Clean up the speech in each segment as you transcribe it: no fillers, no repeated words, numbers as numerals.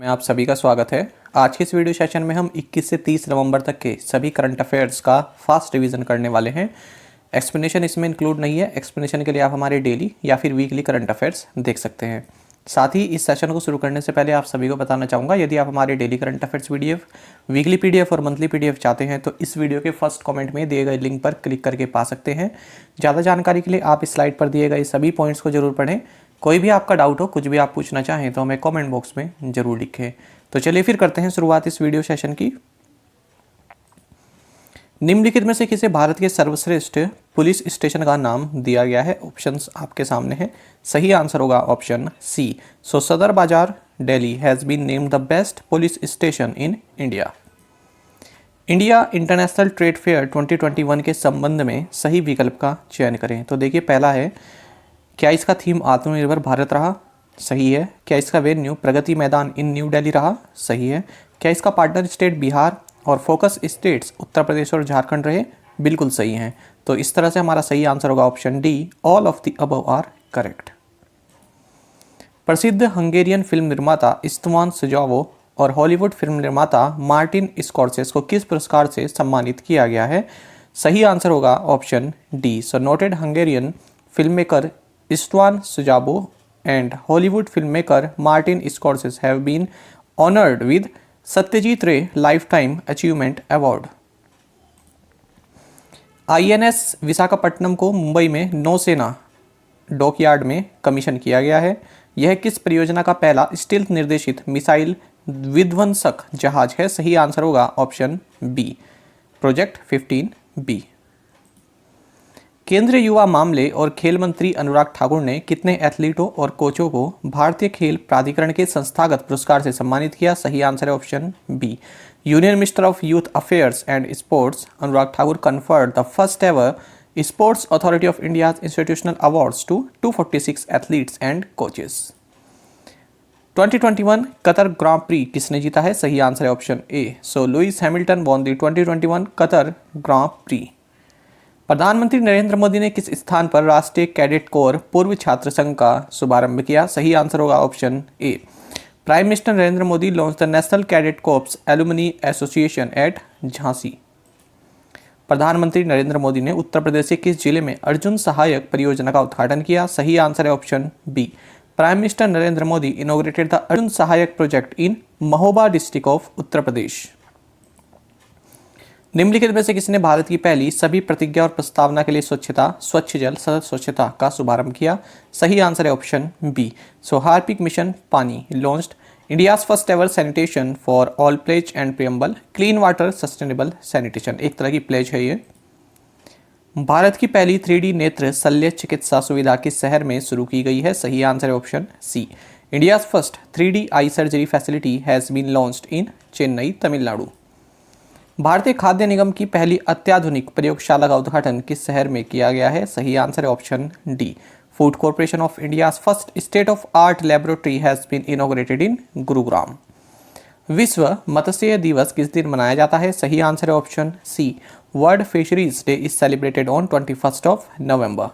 में आप सभी का स्वागत है। आज के इस वीडियो सेशन में हम 21 से 30 नवंबर तक के सभी करंट अफेयर्स का फास्ट रिवीजन करने वाले हैं। एक्सप्लेनेशन इसमें इंक्लूड नहीं है। एक्सप्लेनेशन के लिए आप हमारे डेली या फिर वीकली करंट अफेयर्स देख सकते हैं। साथ ही इस सेशन को शुरू करने से पहले आप सभी को बताना चाहूँगा, यदि आप हमारे daily current affairs PDF, weekly PDF और मंथली पीडीएफ चाहते हैं तो इस वीडियो के फर्स्ट कमेंट में दिए गए लिंक पर क्लिक करके पा सकते हैं। ज़्यादा जानकारी के लिए आप इस स्लाइड पर दिए गए सभी पॉइंट्स को जरूर पढ़ें। कोई भी आपका डाउट हो, कुछ भी आप पूछना चाहें तो हमें कमेंट बॉक्स में जरूर लिखें। तो चलिए फिर करते हैं शुरुआत इस वीडियो सेशन की। निम्नलिखित में से किसे भारत के सर्वश्रेष्ठ पुलिस स्टेशन का नाम दिया गया है? ऑप्शंस आपके सामने हैं। सही आंसर होगा option C. So Sadar Bazaar Delhi has been named the best police station in India. India international trade fair 2021 के संबंध में सही विकल्प का चयन करें। तो देखिए, पहला है, क्या इसका थीम आत्मनिर्भर भारत रहा? सही है। क्या इसका वेन्यू प्रगति मैदान इन न्यू दिल्ली रहा? सही है। क्या इसका पार्टनर स्टेट बिहार और फोकस स्टेट्स उत्तर प्रदेश और झारखंड रहे? बिल्कुल सही हैं। तो इस तरह से हमारा सही आंसर होगा option D, all of the above are correct. प्रसिद्ध हंगेरियन फिल्म निर्माता इस्त्वान सुजावो और हॉलीवुड फिल्म निर्माता मार्टिन स्कॉर्सेस को किस पुरस्कार से सम्मानित किया गया है? सही आंसर होगा option D. So noted Hungarian film maker Istvan Szabo and Hollywood filmmaker Martin Scorsese have been honored with Satyajit Ray Lifetime Achievement Award. INS Visakhapatnam को मुंबई में नौसेना डॉकयार्ड में कमीशन किया गया है। यह किस परियोजना का पहला स्टील्थ निर्देशित मिसाइल विध्वंसक जहाज है? सही आंसर होगा ऑप्शन बी, प्रोजेक्ट 15B। केंद्रीय युवा मामले और खेल मंत्री अनुराग ठाकुर ने कितने एथलीटों और कोचों को भारतीय खेल प्राधिकरण के संस्थागत पुरस्कार से सम्मानित किया? सही आंसर है option B. Union minister of youth affairs and sports Anurag Thakur conferred the first ever sports authority of India institutional awards to 246 athletes and coaches. 2021 Qatar grand prix किसने जीता है? सही आंसर है option A. So Lewis Hamilton won the 2021 Qatar grand prix. प्रधानमंत्री नरेंद्र मोदी ने किस स्थान पर राष्ट्रीय कैडेट कोर पूर्व छात्र संघ का शुभारंभ किया? सही आंसर होगा option A. Prime minister Narendra Modi launch the national cadet corps alumni association at Jhansi. प्रधानमंत्री नरेंद्र मोदी ने उत्तर प्रदेश के किस जिले में अर्जुन सहायक परियोजना का उद्घाटन किया? सही आंसर है option B. Prime minister Narendra Modi inaugurated the Arjun Sahayak project in Mahoba district of Uttar Pradesh. निम्नलिखित में से किसने भारत की पहली सभी प्रतिज्ञा और प्रस्तावना के लिए स्वच्छ जल सतत स्वच्छता का शुभारंभ किया? सही आंसर है ऑप्शन बी। सो हार्पिक मिशन पानी launched India's first ever sanitation for all plays and preamble clean water sustainable sanitation, एक तरह की प्लेज है ये। भारत की पहली 3D नेत्र शल्य चिकित्सा सुविधा किस शहर में शुरू की गई है? सही आंसर है option C. India's first 3D eye surgery facility has been launched in Chennai, Tamil Nadu. भारतीय खाद्य निगम की पहली अत्याधुनिक प्रयोगशाला का उद्घाटन किस शहर में किया गया है? सही आंसर है option D. Food corporation of India's first state of art laboratory has been inaugurated in Gurugram. विश्व मत्स्य दिवस किस दिन मनाया जाता है? सही आंसर है option C. World fisheries day is celebrated on 21 of November.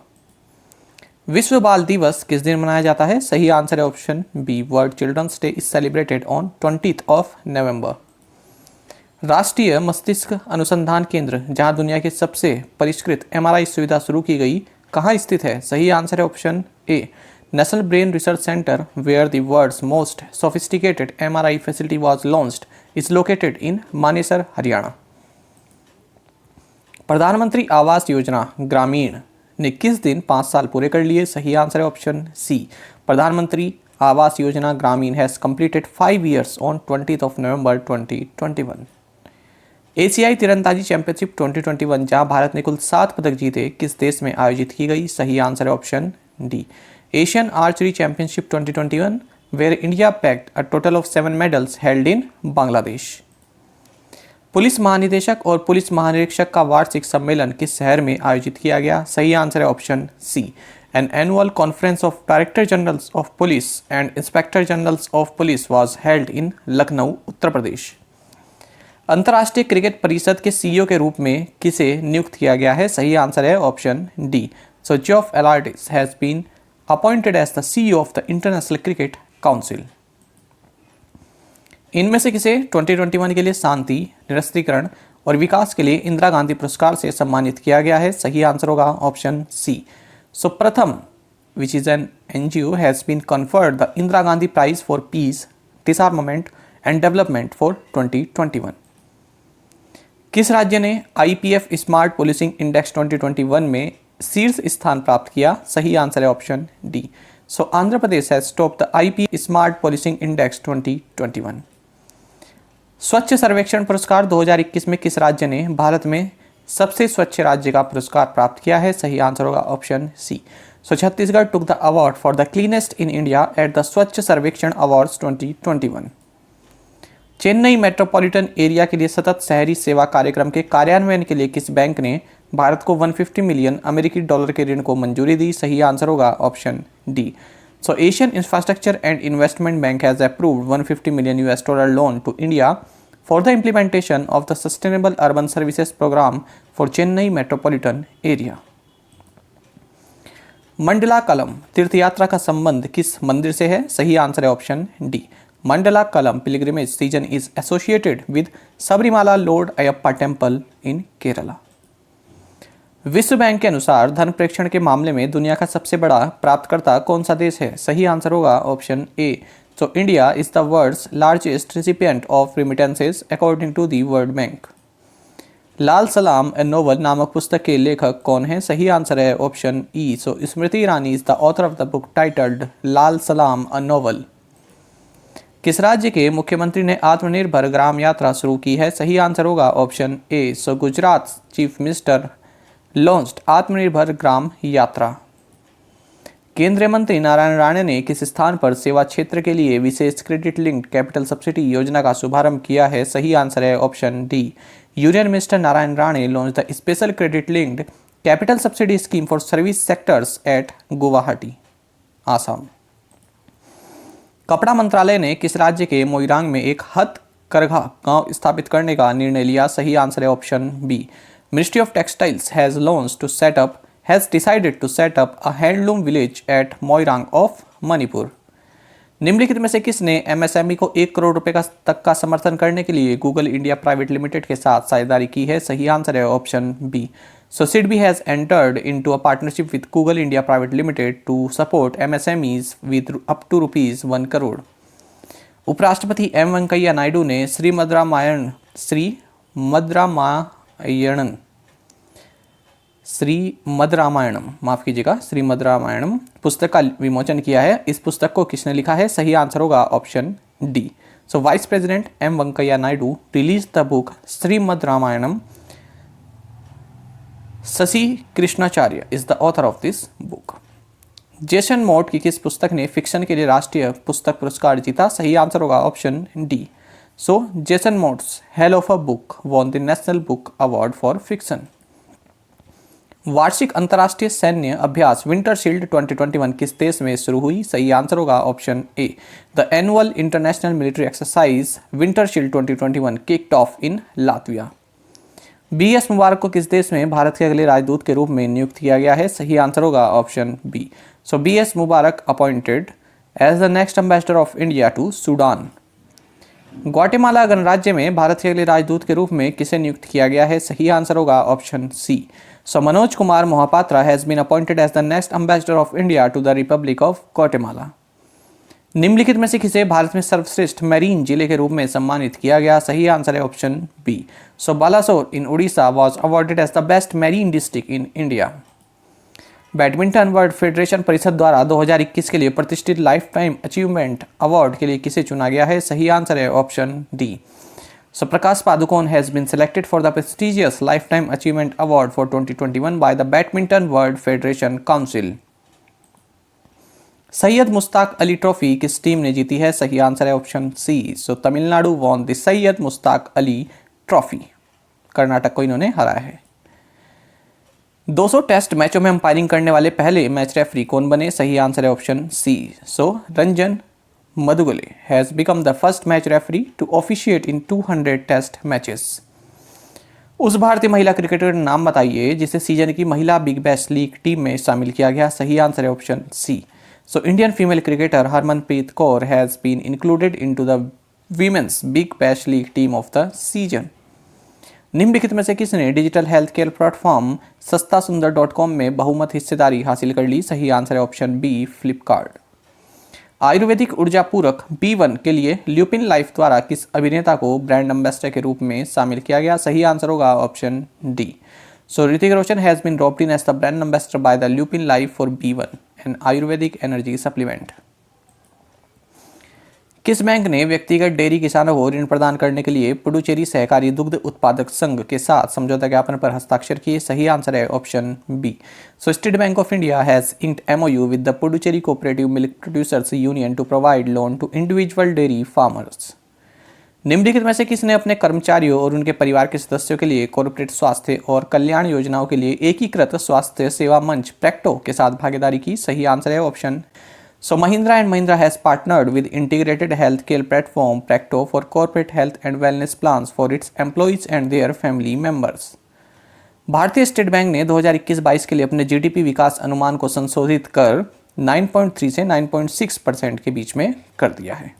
विश्व बाल दिवस किस दिन मनाया जाता है? सही आंसर है option B. World children's day is celebrated on 20 of November. राष्ट्रीय मस्तिष्क अनुसंधान केंद्र, जहां दुनिया की सबसे परिष्कृत MRI सुविधा शुरू की गई, कहां स्थित है? सही आंसर है option A. National brain research centre where the world's most sophisticated MRI facility was launched is located in Manesar, Haryana. प्रधानमंत्री आवास योजना ग्रामीण ने किस दिन 5 साल पूरे कर लिए? सही आंसर है ऑप्शन सी। प्रधानमंत्री आवास योजना ग्रामीण has completed 5 years on 20 of नवंबर 2021। एशियाई तीरंदाजी चैंपियनशिप 2021, जहां भारत ने कुल 7 पदक जीते, किस देश में आयोजित की गई? सही आंसर है option D. Asian archery championship 2021 where India packed a total of 7 medals held in Bangladesh. Police महानिदेशक और पुलिस महानिरीक्षक का वार्षिक सम्मेलन किस शहर में आयोजित किया गया? सही आंसर है option C. An annual conference of director generals of police and inspector generals of police was held in Lucknow, Uttar Pradesh. अंतर्राष्ट्रीय क्रिकेट परिषद के CEO के रूप में किसे नियुक्त किया गया है? सही आंसर है option D. So Geoff Allardice has been appointed as the CEO of the international cricket council. इनमें से किसे 2021 के लिए शांति, निरस्त्रीकरण और विकास के लिए इंदिरा गांधी पुरस्कार से सम्मानित किया गया है? सही आंसर होगा ऑप्शन सी। सो प्रथम which is an NGO has been conferred the Indira Gandhi Prize for Peace, Disarmament and Development for 2021। किस राज्य ने IPF स्मार्ट पुलिसिंग इंडेक्स 2021 में शीर्ष स्थान प्राप्त किया? सही आंसर है option D. So Andhra Pradesh has top the IPF smart policing index 2021। स्वच्छ सर्वेक्षण पुरस्कार 2021 में किस राज्य ने भारत में सबसे स्वच्छ राज्य का पुरस्कार प्राप्त किया है? सही आंसर होगा option C. So Chhattisgarh took the award for the cleanest in India at the Swachh Survekshan awards 2021। Chennai metropolitan area के लिए सतत शहरी सेवा कार्यक्रम के कार्यान्वयन के लिए किस बैंक ने भारत को 150 मिलियन अमेरिकी डॉलर के ऋण को मंजूरी दी? सही आंसर होगा option D. So Asian infrastructure and investment bank has approved 150 million US dollar loan to India for the implementation of the Sustainable Urban Services Program for Chennai Metropolitan Area। Mandla कलम तीर्थयात्रा का संबंध किस मंदिर से है? सही आंसर है option D. Mandala Kalam pilgrimage season is associated with Sabarimala lord Ayyappa temple in Kerala. विश्व बैंक के अनुसार धन प्रेषण के मामले में दुनिया का सबसे बड़ा प्राप्तकर्ता कौन सा देश है? सही आंसर होगा option A. So India is the world's largest recipient of remittances according to the World Bank। लाल सलाम ए नोवेल नामक पुस्तक के लेखक कौन है? सही आंसर है option E. So Smriti Irani is the author of the book titled Lal Salaam a novel. किस राज्य के मुख्यमंत्री ने आत्मनिर्भर ग्राम यात्रा शुरू की है? सही आंसर होगा option A. So Gujarat chief minister launched आत्मनिर्भर ग्राम यात्रा। केंद्रीय मंत्री नारायण राणे ने किस स्थान पर सेवा क्षेत्र के लिए विशेष क्रेडिट लिंक्ड कैपिटल सब्सिडी योजना का शुभारंभ किया है? सही आंसर है option D. Union minister Narayan Rane launch the special credit linked capital subsidy scheme for service sectors at Guwahati, Assam. कपड़ा मंत्रालय ने किस राज्य के मोइरांग में एक हथकरघा गांव स्थापित करने का निर्णय लिया? सही आंसर है option B. Ministry of textiles has decided to set up a handloom village at Moirang of Manipur. निम्नलिखित में से किसने MSME को 1 करोड़ रुपए तक का समर्थन करने के लिए गूगल इंडिया प्राइवेट लिमिटेड के साथ साझेदारी की है? सही आंसर है option B. So SIDBI has entered into a partnership with Google India private limited to support MSMEs with up to ₹1 crore. उपराष्ट्रपति एम वेंकैया नायडू ने श्रीमद् रामायणम पुस्तक का विमोचन किया है। इस पुस्तक को किसने लिखा है? सही आंसर होगा option D. So vice president M Venkaiah Naidu release the book Shrimad Ramayanam. Shashi Krishnacharya is the author of this book. Jason Mott की किस पुस्तक ने फिक्शन के लिए राष्ट्रीय पुस्तक पुरस्कार जीता? सही आंसर होगा option D. So Jason Mott's hell of a book won the national book award for fiction. वार्षिक अंतर्राष्ट्रीय सैन्य अभ्यास विंटर शील्ड 2021 किस देश में शुरू हुई? सही आंसर होगा option A. The annual international military exercise winter shield 2021 kicked of in Latvia. BS मुबारक को किस देश में भारत के अगले राजदूत के रूप में नियुक्त किया गया है? सही आंसर होगा option B. So BS Mubarak appointed as the next ambassador of India to Sudan. Guatemala गणराज्य में भारत के अगले राजदूत के रूप में किसे नियुक्त किया गया है? सही आंसर होगा option C. So Manoj Kumar Mohapatra has been appointed as the next ambassador of India to the republic of Guatemala. निम्नलिखित में से किसे भारत में सर्वश्रेष्ठ मैरीन जिले के रूप में सम्मानित किया गया? सही आंसर है option B. So Balasore in Odisha was awarded as the best marine district in India. Badminton world federation परिषद द्वारा 2021 के लिए प्रतिष्ठित लाइफ टाइम अचीवमेंट अवार्ड के लिए किसे चुना गया है? सही आंसर है option D. So Prakash Padukone has been selected for the prestigious lifetime achievement award for 2021 by the badminton world federation council. Syed Mushtaq Ali trophy किस टीम ने जीती है? सही आंसर है option C. So Tamil Nadu won the Syed Mushtaq Ali trophy. Karnataka को इन्होंने हराया है। 200 टेस्ट मैचों में अंपायरिंग करने वाले पहले मैच रेफरी कौन बने? सही आंसर है option C. So Ranjan Madugalle has become the first match referee to officiate in 200 test matches. उस भारतीय महिला क्रिकेटर का नाम बताइए जिसे सीजन की महिला बिग बैश लीग टीम में शामिल किया गया। सही आंसर है option C. So Indian female cricketer Harmanpreet Kaur has been included into the women's big bash league team of the season. निम्नलिखित में से किसने डिजिटल हेल्थ केयर प्लेटफॉर्म सस्ता सुंदर .com में बहुमत हिस्सेदारी हासिल कर ली? सही आंसर है ऑप्शन बी, फ्लिपकार्ट। आयुर्वेदिक ऊर्जा पूरक B1 के लिए ल्यूपिन लाइफ द्वारा किस अभिनेता को ब्रांड एम्बेसडर के रूप में शामिल किया गया? सही आंसर होगा option D. So Hrithik Roshan has been dropped in as the brand ambassador by the Lupin life for B1 an ayurvedic energy supplement. किस बैंक ने व्यक्तिगत डेयरी किसानों को ऋण प्रदान करने के लिए पुडुचेरी सहकारी दुग्ध उत्पादक संघ के साथ समझौता ज्ञापन पर हस्ताक्षर किए? सही आंसर है option B. So state bank of India has inked MOU with the Puducherry cooperative milk producers union to provide loan to individual dairy farmers. निम्नलिखित में से किसने अपने कर्मचारियों और उनके परिवार के सदस्यों के लिए कॉर्पोरेट स्वास्थ्य और कल्याण योजनाओं के लिए एकीकृत स्वास्थ्य सेवा मंच प्रैक्टो के साथ भागीदारी की? सही आंसर है option. So Mahindra and Mahindra has partnered with integrated healthcare platform Practo for corporate health and wellness plans for its employees and their family members. भारतीय स्टेट बैंक ने 2021-22 के लिए अपने GDP विकास अनुमान को संशोधित कर 9.3 से 9.6% के बीच में कर दिया है।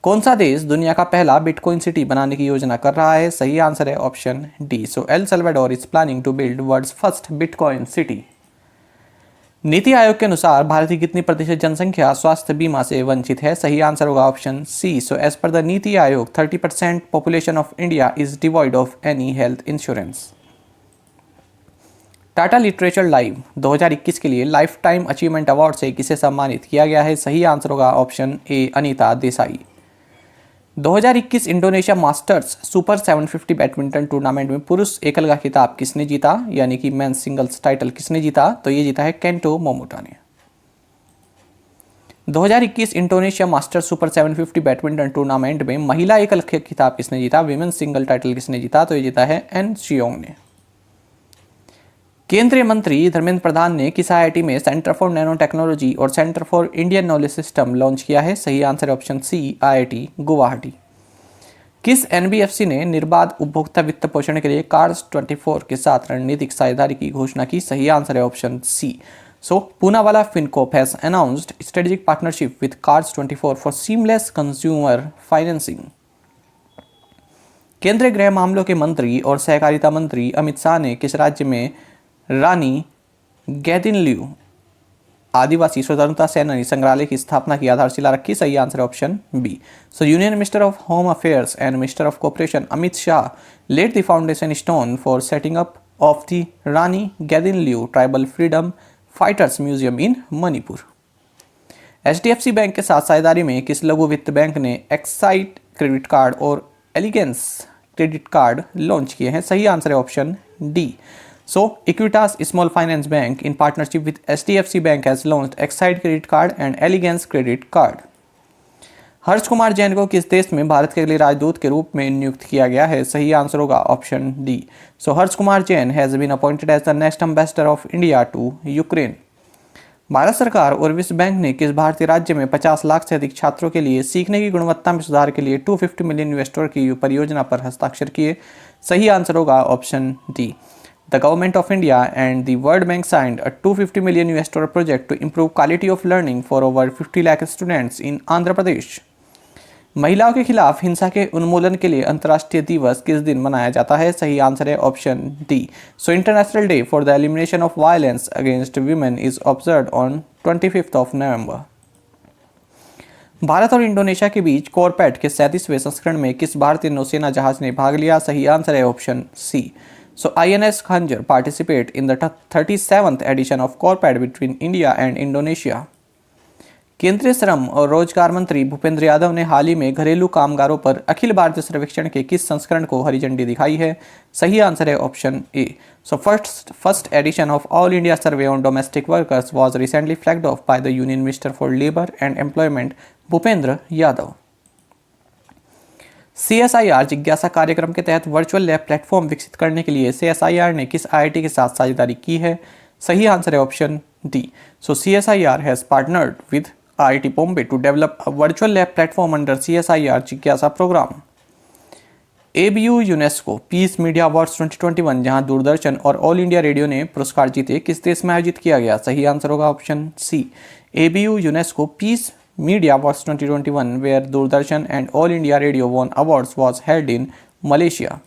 कौन सा देश दुनिया का पहला बिटकॉइन सिटी बनाने की योजना कर रहा है? सही आंसर है option D. So El Salvador is planning to build world's first bitcoin city. NITI Aayog के अनुसार भारत की कितनी प्रतिशत जनसंख्या स्वास्थ्य बीमा से वंचित है? सही आंसर होगा option C. So as per the NITI Aayog 30% population of India is devoid of any health insurance. Tata literature live 2021 के लिए लाइफ टाइम अचीवमेंट अवार्ड से किसे सम्मानित किया गया है? सही आंसर होगा ऑप्शन ए, Anita Desai. 2021 Indonesia masters super 750 badminton tournament में पुरुष एकल का खिताब किसने जीता, यानी कि मेंस सिंगल्स टाइटल किसने जीता? तो ये जीता है केंटो मोमोटा ने। 2021 Indonesia masters super 750 badminton tournament में महिला एकल खिताब किसने जीता? विमेंस सिंगल टाइटल किसने जीता? तो ये जीता है एन शियोंग ने। केंद्रीय मंत्री धर्मेंद्र प्रधान ने किस IIT में सेंटर फॉर नैनो टेक्नोलॉजी और centre for Indian knowledge system launch किया है? सही answer option C, IIT Guwahati. किस NBFC ने निर्बाध उपभोक्ता वित्त पोषण के लिए कार्ड्स 24 के साथ रणनीतिक साझेदारी की घोषणा की? सही आंसर है option C. So Poonawalla Fincorp has announced strategic partnership with cards 24 for seamless consumer financing. केंद्रीय गृह मामलों के मंत्री और सहकारिता मंत्री अमित शाह ने किस राज्य में रानी गैदिनल्यू आदिवासी स्वतंत्रता सेनानी संग्रहालय की स्थापना की आधारशिला रखी? सही answer option B. So union minister of home affairs and minister of cooperation Amit Shah led the foundation stone for setting up of the Rani Gaidinliu tribal freedom fighters museum in Manipur. HDFC bank के साथ साझेदारी में किस लघु वित्त बैंक ने एक्साइड क्रेडिट कार्ड और Elegance credit card launch किए हैं? सही आंसर है option D. So, Equitas Small Finance Bank in partnership with HDFC Bank has launched Exide Credit Card and Elegance Credit Card. हर्ष कुमार जैन को किस देश में भारत के लिए राजदूत के रूप में नियुक्त किया गया है? सही आंसर होगा option D. So Harsh Kumar Jain has been appointed as the next ambassador of India to Ukraine. Bharat सरकार और विश्व बैंक ने किस भारतीय राज्य में 50 लाख से अधिक छात्रों के लिए सीखने की गुणवत्ता में सुधार के लिए 250 मिलियन इन्वेस्टर की परियोजना पर हस्ताक्षर किए? सही आंसर होगा option D. The Government of India and the World Bank signed a 250 million US dollar project to improve quality of learning for over 50 lakh students in Andhra Pradesh. महिलाओं के खिलाफ हिंसा के उन्मूलन के लिए अंतर्राष्ट्रीय दिवस किस दिन मनाया जाता है? सही आंसर है option D. So international day for the elimination of violence against women is observed on 25th of November. Bharat और इंडोनेशिया के बीच कॉरपैट के 37वें संस्करण में किस भारतीय नौसेना जहाज ने भाग लिया? सही आंसर है option C. So INS Khanjar participate in the 37th edition of Corpad between India and Indonesia. केंद्रीय श्रम और रोजगार मंत्री भूपेंद्र यादव ने हाल ही में घरेलू कामगारों पर अखिल भारतीय सर्वेक्षण के किस संस्करण को हरी झंडी दिखाई है? सही आंसर है option A. So first edition of all India survey on domestic workers was recently flagged of by the union minister for labour and employment Bhupendra Yadav. CSIR जिज्ञासा कार्यक्रम के तहत वर्चुअल लैब प्लेटफॉर्म विकसित करने के लिए CSIR ने किस IIT के साथ साझेदारी की है? सही आंसर है option D. So CSIR has partnered with IIT Bombay to develop a virtual lab platform under CSIR जिज्ञासा program. ABU UNESCO peace media awards 2021 जहां दूरदर्शन और ऑल इंडिया रेडियो ने पुरस्कार जीते किस देश में आयोजित किया गया? सही आंसर होगा option C. ABU UNESCO peace Media Awards 2021, where Doordarshan and All India Radio won awards, was held in Malaysia.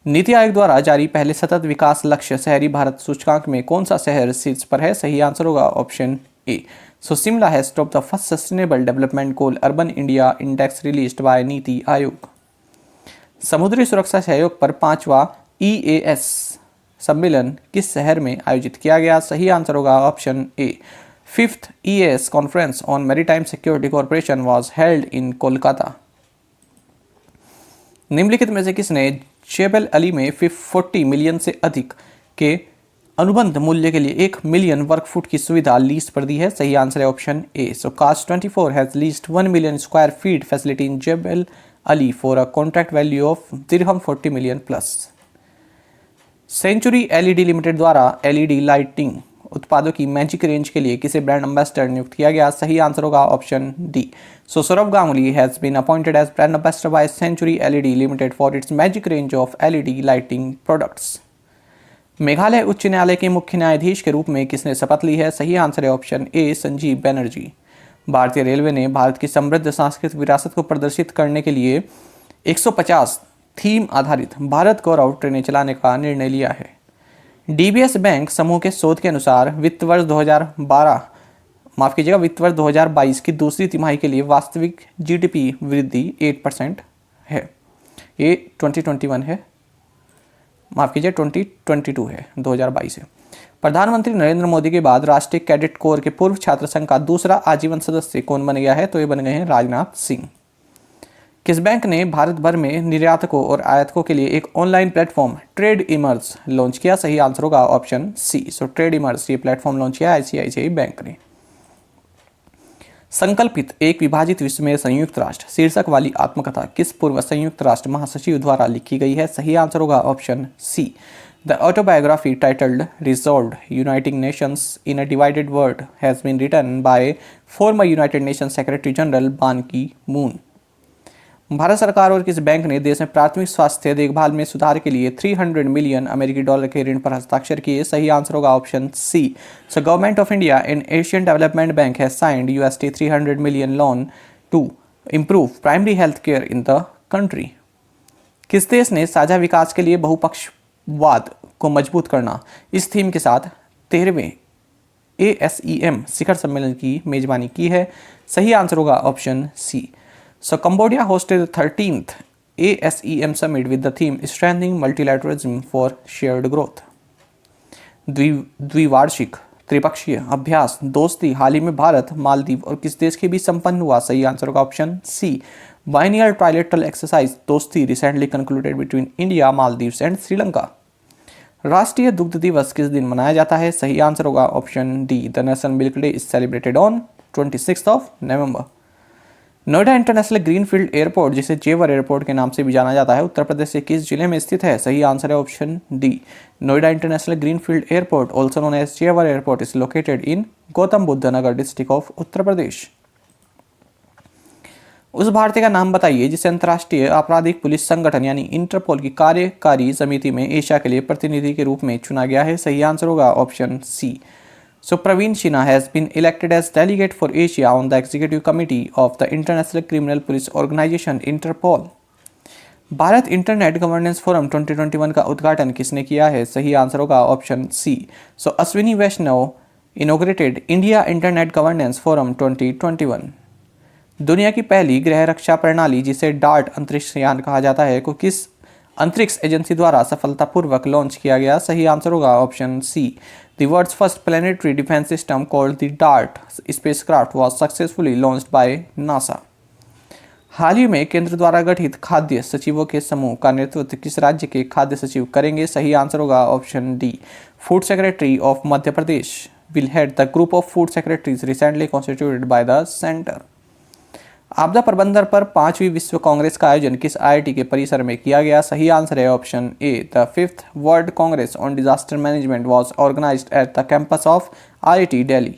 NITI Aayog द्वारा जारी पहले सतत विकास लक्ष्य शहरी भारत सूचकांक में कौन सा शहर शीर्ष पर है? सही आंसर होगा option A. So Shimla has topped the first Sustainable Development Goal Urban India Index released by NITI Aayog. समुद्री सुरक्षा सहयोग पर 5वां EAS सम्मेलन किस शहर में आयोजित किया गया? सही आंसर होगा option A. 5th EAS Conference on Maritime Security Cooperation was held in Kolkata. निम्नलिखित में से किसने जेबल अली में 40 मिलियन से अधिक के अनुबंध मूल्य के लिए 1 मिलियन वर्ग फुट की सुविधा लीज पर दी है? सही आंसर है option A. So Cast 24 has leased 1 million square feet facility in Jebel Ali for a contract value of dirham 40 million plus. Century LED limited द्वारा एलईडी लाइटिंग उत्पादों की मैजिक रेंज के लिए किसे ब्रांड एम्बेसडर नियुक्त किया गया? सही आंसर होगा option D. So Sourav Ganguly has been appointed as brand ambassador by Century LED Limited for its Magic range of LED lighting products. Meghalaya उच्च न्यायालय के मुख्य न्यायाधीश के रूप में किसने शपथ ली है? सही आंसर है ऑप्शन ए. संजीव बनर्जी. भारतीय रेलवे ने भारत की समृद्ध सांस्कृतिक विरासत को प्रदर्शित करने के लिए 150 थीम आधारित भारत गौरव ट्रेनें चलाने का निर्णय लिया है. डीबीएस बैंक समूह के शोध के अनुसार वित्त वर्ष 2022 की दूसरी तिमाही के लिए वास्तविक जीडीपी वृद्धि 8% है. ये 2021 है, 2022 है, 2022 है. प्रधानमंत्री नरेंद्र मोदी के बाद राष्ट्रीय कैडेट कोर के पूर्व छात्र संघ का दूसरा आजीवन सदस्य कौन बन गया है? तो ये बन गए हैं राजनाथ सिंह. किस बैंक ने भारत भर में निर्यातकों और आयातकों के लिए एक online platform Trade Emerge launch किया? सही आंसर होगा option C. So Trade Emerge ये प्लेटफॉर्म लॉन्च किया आईसीआईसीआई बैंक ने. संकल्पित एक विभाजित विश्व में संयुक्त राष्ट्र शीर्षक वाली आत्मकथा किस पूर्व संयुक्त राष्ट्र महासचिव द्वारा लिखी गई है? सही आंसर होगा option C. The autobiography titled Resolved United Nations in a Divided World has been written by former United Nations secretary general Ban Ki moon. Bharat सरकार और किस बैंक ने देश में प्राथमिक स्वास्थ्य देखभाल में सुधार के लिए 300 मिलियन अमेरिकी डॉलर के ऋण पर हस्ताक्षर किए? सही आंसर होगा option C. So government of India and Asian Development Bank has signed USD 300 million loan to improve primary health care in the country. किस देश ने साझा विकास के लिए बहुपक्षवाद को मजबूत करना इस थीम के साथ 13वें ASEM शिखर सम्मेलन की मेजबानी की है? सही आंसर होगा option C. So Cambodia hosted the 13th ASEM summit with the theme Strengthening Multilateralism for Shared Growth. द्विवार्षिक त्रिपक्षीय अभ्यास दोस्ती हाल ही में भारत, मालदीव और किस देश के बीच संपन्न हुआ? सही आंसर होगा option C. Biennial trilateral exercise दोस्ती recently concluded between India, Maldives and Sri Lanka. राष्ट्रीय दुग्ध दिवस किस दिन मनाया जाता है? सही आंसर होगा option D. The national milk day is celebrated on 26 November. Noida international greenfield airport, जिसे जेवर एयरपोर्ट के नाम से भी जाना जाता है, उत्तर प्रदेश के किस जिले में स्थित है? सही आंसर है option D. Noida international greenfield airport also known as Jewar airport is located in Gautam Buddh Nagar district of Uttar Pradesh. उस भारतीय का नाम बताइए जिसे अंतर्राष्ट्रीय आपराधिक पुलिस संगठन यानी इंटरपोल की कार्यकारी समिति में एशिया के लिए प्रतिनिधि के रूप में चुना गया है? सही आंसर होगा option C. So Praveen Sinha has been elected as delegate for Asia on the executive committee of the International Criminal Police Organization Interpol. भारत इंटरनेट गवर्नेंस फोरम 2021 का उद्घाटन किसने किया है? सही आंसर होगा option C. So Ashwini Vaishnaw inaugurated India internet governance forum 2021. दुनिया की पहली गृह रक्षा प्रणाली जिसे डार्ट अंतरिक्ष यान कहा जाता है को किस अंतरिक्ष एजेंसी द्वारा सफलतापूर्वक लॉन्च किया गया? सही आंसर होगा option C. The world's first planetary defense system called the DART spacecraft was successfully launched by NASA. हाल ही में केंद्र द्वारा गठित खाद्य सचिवों के समूह का नेतृत्व किस राज्य के खाद्य सचिव करेंगे? सही आंसर होगा option D. Food secretary of Madhya Pradesh will head the group of food secretaries recently constituted by the center. आपदा प्रबंधन पर 5वीं विश्व कांग्रेस का आयोजन किस IIT के परिसर में किया गया? सही आंसर है option A. The 5th world congress on disaster management was organised at the campus of IIT Delhi.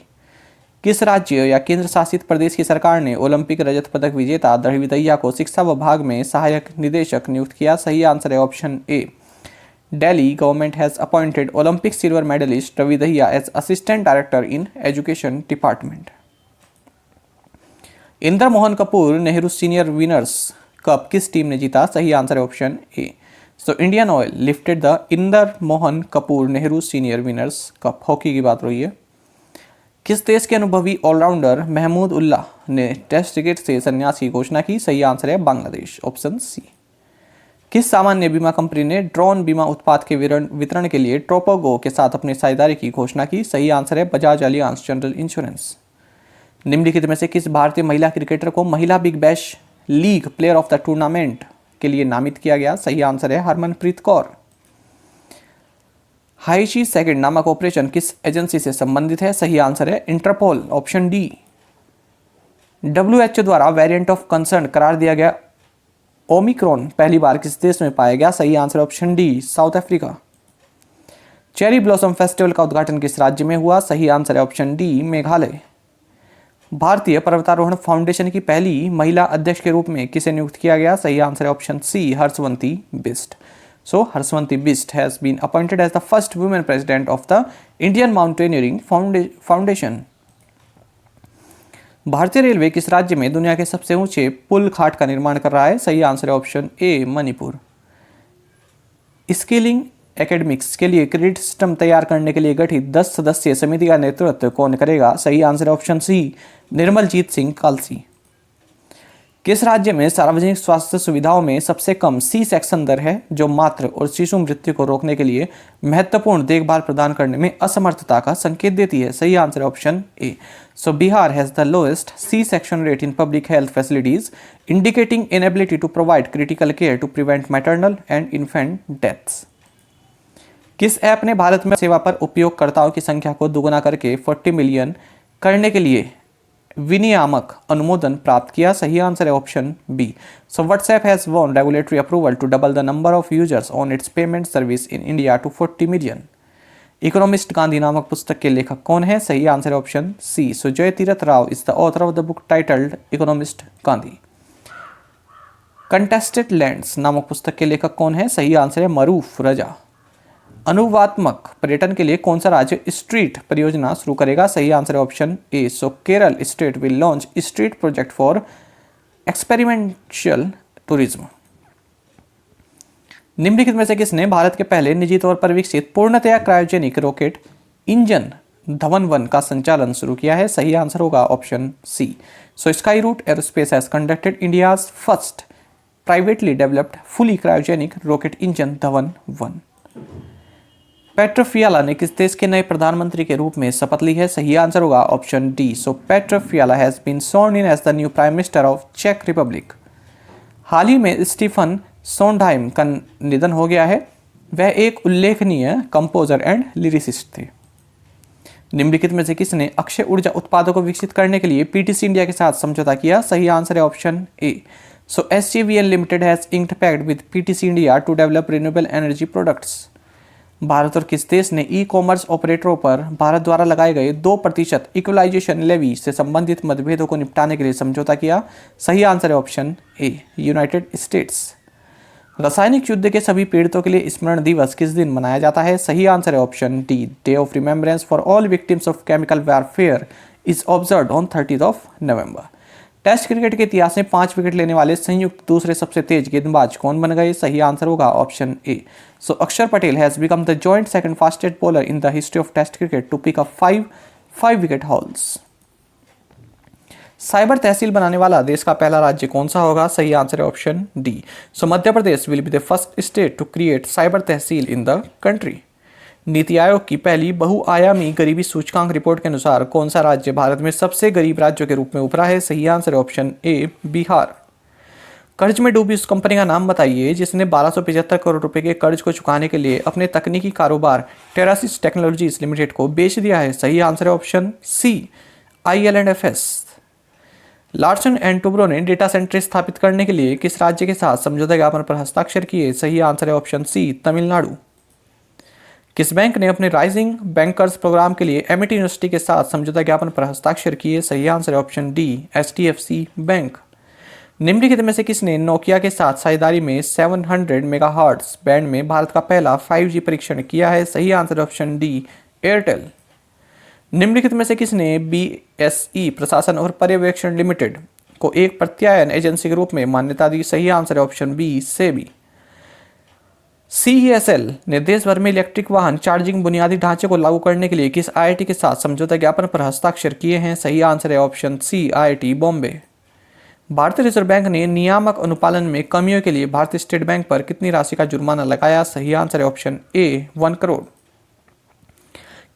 किस राज्य या केंद्र शासित प्रदेश की सरकार ने ओलंपिक रजत पदक विजेता द्रविड़ दहिया को शिक्षा विभाग में सहायक निदेशक नियुक्त किया? सही आंसर है option A. Delhi government has appointed Olympic silver medalist Ravi Dahiya as assistant director in education department. Inder Mohan Kapoor Nehru senior winners cup किस टीम ने जीता? सही आंसर है option A. So Indian oil lifted the Inder Mohan Kapoor Nehru senior winners cup. Hockey की बात रही है। किस देश के अनुभवी ऑलराउंडर महमूद उल्लाह ने टेस्ट क्रिकेट से संन्यास की घोषणा की? सही आंसर है बांग्लादेश, ऑप्शन सी। किस सामान्य बीमा कंपनी ने ड्रोन बीमा उत्पाद के वितरण के लिए ट्रोपोगो के साथ अपनी साझेदारी की घोषणा की? सही आंसर है बजाज अलियांज जनरल इंश्योरेंस। निम्नलिखित में से किस भारतीय महिला क्रिकेटर को महिला big bash league player of the tournament के लिए नामित किया गया? सही आंसर है हरमनप्रीत कौर। हाइशी सेकंड नामक ऑपरेशन किस एजेंसी से संबंधित है? सही आंसर है इंटरपोल, ऑप्शन डी। WHO द्वारा वेरिएंट ऑफ कंसर्न करार दिया गया ओमिक्रॉन पहली बार किस देश में पाया गया? सही answer option D, south Africa. Cherry blossom festival का उद्घाटन किस राज्य में हुआ? सही आंसर है ऑप्शन डी, मेघालय। भारतीय पर्वतारोहण फाउंडेशन की पहली महिला अध्यक्ष के रूप में किसे नियुक्त किया गया? सही आंसर है option C, Harshwanti Bisht. So Harshvanti Bist has been appointed as the first woman president of the Indian Mountaineering Foundation. भारतीय रेलवे किस राज्य में दुनिया के सबसे ऊंचे पुल खाट का निर्माण कर रहा है? सही आंसर है ऑप्शन ए, मणिपुर। स्किलिंग एकेडमिक्स के लिए क्रेडिट सिस्टम तैयार करने के लिए गठित 10 सदस्यीय समिति का नेतृत्व कौन करेगा? सही आंसर है ऑप्शन सी, निर्मलजीत सिंह कालसी। किस राज्य में सार्वजनिक स्वास्थ्य सुविधाओं में सबसे कम सी सेक्शन दर है, जो मातृ और शिशु मृत्यु को रोकने के लिए महत्वपूर्ण देखभाल प्रदान करने में असमर्थता का संकेत देती है? सही answer option A. So Bihar has the lowest C section rate in public health facilities, indicating inability to provide critical care to prevent maternal and infant deaths. किस ऐप ने भारत में सेवा पर उपयोगकर्ताओं की संख्या को दुगुना करके 40 मिलियन करने के लिए विनियामक अनुमोदन प्राप्त किया? सही आंसर है option B. So WhatsApp has won regulatory approval to double the number of users on its payment service in India to 40 million. Economist Gandhi नामक पुस्तक के लेखक कौन है? सही आंसर है option C. So Jai Tirath Rao is the author of the book titled economist Gandhi. Contested lands नामक पुस्तक के लेखक कौन है? सही आंसर है मरूफ रजा। अनुवात्मक पर्यटन के लिए कौन सा राज्य स्ट्रीट परियोजना शुरू करेगा? सही आंसर है option A. So Kerala state will launch street project for experiential tourism. निम्नलिखित में से किसने भारत के पहले निजी तौर पर विकसित पूर्णतया क्रायोजेनिक रॉकेट इंजन धवन-1 का संचालन शुरू किया है? सही आंसर होगा option C. So Skyroot aerospace has conducted India's first privately developed fully cryogenic rocket engine Dhawan one. Petr Fiala ने किस देश के नए प्रधानमंत्री के रूप में शपथ ली है? सही आंसर होगा option D. So Petr Fiala has been sworn in as the new prime minister of चेक रिपब्लिक। हाल ही में स्टीफन सोंडहाइम का निधन हो गया है। वह एक उल्लेखनीय कंपोजर एंड लिरिसिस्ट थे। निम्नलिखित में से किसने अक्षय ऊर्जा उत्पादों को विकसित करने के लिए पीटीसी इंडिया के साथ समझौता किया? सही आंसर है option A. So SJVN limited has inked pact with PTC India to develop renewable energy products. Bharat और किस देश ने ई कॉमर्स ऑपरेटरों पर भारत द्वारा लगाए गए 2% इक्वलाइजेशन लेवी से संबंधित मतभेदों को निपटाने के लिए समझौता किया? सही आंसर है ऑप्शन ए, यूनाइटेड स्टेट्स। रासायनिक युद्ध के सभी पीड़ितों के लिए स्मरण दिवस किस दिन मनाया जाता है? सही आंसर है option D, day of remembrance for all victims of chemical warfare is observed on 30 November. Test cricket के इतिहास में 5 विकेट लेने वाले संयुक्त दूसरे सबसे तेज गेंदबाज कौन बन गए? सही आंसर होगा option A. So Akshar Patel has become the joint second fastest bowler in the history of test cricket to pick up 5 wicket hauls. Cyber तहसील बनाने वाला देश का पहला राज्य कौन सा होगा? सही आंसर है option D. So Madhya Pradesh will be the first state to create cyber tehsil in the country. NITI Aayog की पहली बहुआयामी गरीबी सूचकांक रिपोर्ट के अनुसार कौन सा राज्य भारत में सबसे गरीब राज्यों के रूप में उभरा है? सही आंसर है ऑप्शन ए, बिहार। कर्ज में डूबी उस कंपनी का नाम बताइए जिसने 1275 करोड़ रुपए के कर्ज को चुकाने के लिए अपने तकनीकी कारोबार टेरासिस टेक्नोलॉजीज लिमिटेड को बेच दिया है? सही आंसर है option C, IL&FS। Larsen and Toubro ने डेटा सेंटर स्थापित करने के लिए किस राज्य के साथ समझौता ज्ञापन पर हस्ताक्षर किए? सही आंसर है ऑप्शन सी, तमिलनाडु। किस बैंक ने अपने राइजिंग बैंकर्स प्रोग्राम के लिए एमिटी यूनिवर्सिटी के साथ समझौता ज्ञापन पर हस्ताक्षर किए? सही आंसर है ऑप्शन डी, HDFC बैंक। निम्नलिखित में से किसने नोकिया के साथ साझेदारी में 700 मेगाहर्ट्ज बैंड में भारत का पहला 5G परीक्षण किया है? सही आंसर ऑप्शन डी, एयरटेल। निम्नलिखित में से किसने BSE प्रशासन और पर्यवेक्षण लिमिटेड को एक प्रत्यायन एजेंसी के रूप में मान्यता दी? सही आंसर है ऑप्शन बी, सेबी। CESL ने देश भर में इलेक्ट्रिक वाहन चार्जिंग बुनियादी ढांचे को लागू करने के लिए किस IIT के साथ समझौता ज्ञापन पर हस्ताक्षर किए हैं? सही आंसर है ऑप्शन सी, IIT बॉम्बे। भारतीय रिजर्व बैंक ने नियामक अनुपालन में कमियों के लिए भारतीय स्टेट बैंक पर कितनी राशि का जुर्माना लगाया? सही आंसर है ऑप्शन ए, 1 crore.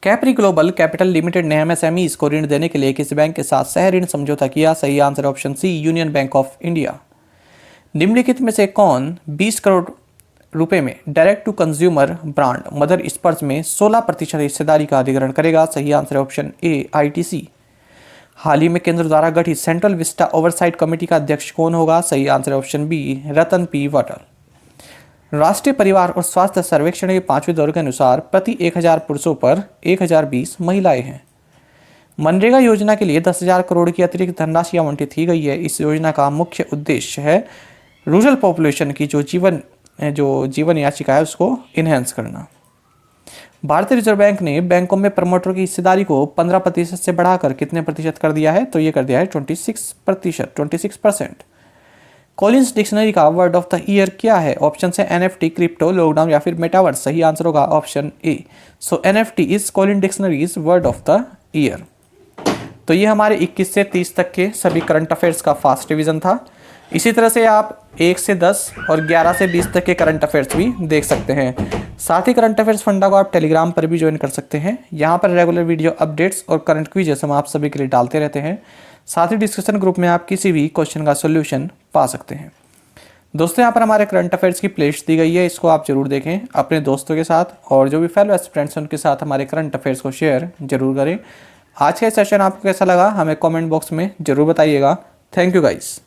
Capri global capital limited ने MSMEs को ऋण देने के लिए किस बैंक के साथ सह ऋण समझौता किया? सही answer option C, Union Bank of India. निम्नलिखित में से कौन 20 करोड़ रुपए में direct to consumer brand Mother Sparsh में 16% हिस्सेदारी का अधिग्रहण करेगा? सही आंसर है ऑप्शन ए, ITC। हाल ही में केंद्र द्वारा गठित सेंट्रल विस्टा ओवरसाइट कमेटी का अध्यक्ष कौन होगा? सही आंसर है ऑप्शन बी, रतन P वटल। राष्ट्रीय परिवार और स्वास्थ्य सर्वेक्षण के 5वें दौर के अनुसार प्रति 1000 पुरुषों पर 1020 महिलाएं हैं। मनरेगा योजना के लिए 10,000 करोड़ की अतिरिक्त धनराशि आवंटित की गई है। इस योजना का मुख्य उद्देश्य है रूरल पॉपुलेशन की जो जीवन याचिका है उसको इनहेंस करना। भारतीय रिजर्व बैंक ने बैंकों में प्रमोटर की हिस्सेदारी को 15% से बढ़ाकर कितने प्रतिशत कर दिया है? तो ये कर दिया है 26%। कॉलिंस डिक्शनरी का वर्ड ऑफ द ईयर क्या है? ऑप्शन है NFT, क्रिप्टो, लॉकडाउन या फिर मेटावर्स। सही आंसर होगा option A. So NFT is Colin dictionaries word of the year. तो ये हमारे 21 से 30 तक के सभी करंट अफेयर्स का फास्ट रिवीजन था। इसी तरह से आप 1 से 10 और 11 से 20 तक के करंट अफेयर्स भी देख सकते हैं। साथ ही करंट अफेयर्स फंडा को आप टेलीग्राम पर भी ज्वाइन कर सकते हैं। यहाँ पर रेगुलर वीडियो अपडेट्स और करंट क्विज़ेस हम आप सभी के लिए डालते रहते हैं। साथ ही डिस्कशन ग्रुप में आप किसी भी क्वेश्चन का सोल्यूशन पा सकते हैं। दोस्तों, यहाँ पर हमारे करंट अफेयर्स की प्लेलिस्ट दी गई है, इसको आप जरूर देखें अपने दोस्तों के साथ, और जो भी फेलो एस्पिरेंट्स हैं उनके साथ हमारे करंट अफेयर्स को शेयर जरूर करें। आज का सेशन आपको कैसा लगा हमें कमेंट बॉक्स में जरूर बताइएगा। Thank you guys.